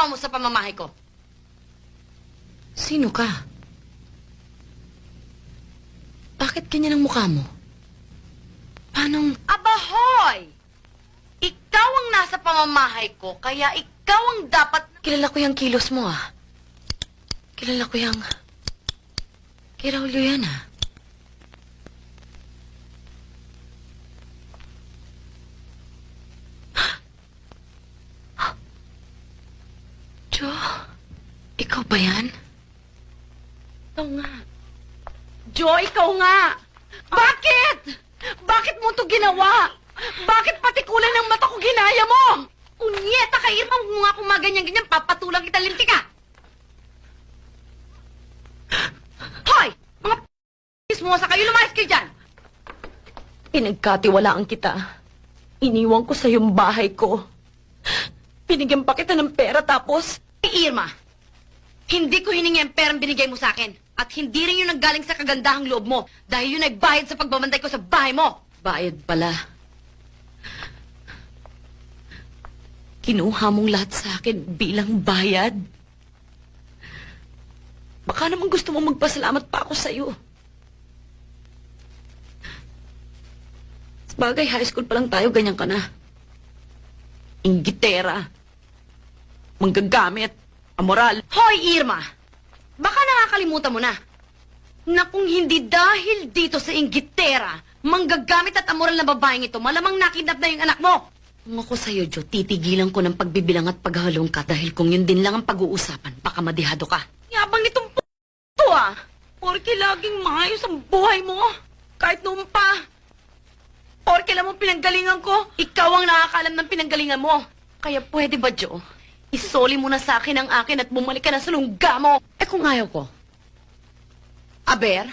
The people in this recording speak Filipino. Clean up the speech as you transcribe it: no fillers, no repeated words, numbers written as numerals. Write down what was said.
ginawa mo sa pamamahay ko? Sino ka? Bakit ganyan ang mukha mo? Paanong... Abahoy! Ikaw ang nasa pamamahay ko, kaya ikaw ang dapat... Kilala ko yung kilos mo, ah. Kilala ko yung... Kay Raulio yan, ah. Jo, ikaw ba yan? Ikaw nga. Jo, ikaw nga! Bakit? Bakit mo to ginawa? Bakit pati kulay ng mata ko ginaya mo? Unyeta ka, Irma, huwag mo nga kung maganyan-ganyan, papatulang kita linti ka! Hoy! Mga p***is mo sa kayo, lumayas kayo dyan! Pinagkatiwalaan kita. Iniwan ko sa yung bahay ko. Binigyan pa kita ng pera tapos... Hey, Irma, hindi ko hiningi ang perang binigay mo sa akin. At hindi rin yung nanggaling sa kagandahang loob mo. Dahil yung nagbayad sa pagbabantay ko sa bahay mo. Bayad pala. Kinuha mong lahat sa akin bilang bayad. Baka naman gusto mong magpasalamat pa ako sa'yo. Sabagay, high school pa lang tayo, ganyan ka na. Inggitera. Manggagamit. Amoral. Hoy, Irma! Baka nakakalimutan mo na na kung hindi dahil dito sa inggitera, manggagamit at amoral na babaeng ito, malamang nakidnap na yung anak mo. Kung ako sa'yo, Jo, titigilan ko ng pagbibilang at paghalong ka dahil kung yun din lang ang pag-uusapan, baka madihado ka. Yabang nitong to ah! Porke laging maayos ang buhay mo. Kahit noon pa. Porke alam mo pinanggalingan ko, ikaw ang nakakalam ng pinanggalingan mo. Kaya pwede ba, Jo? Isoli mo na sa akin ang akin at bumalik ka na sa lungga mo. Eh kung ayaw ko, Aber?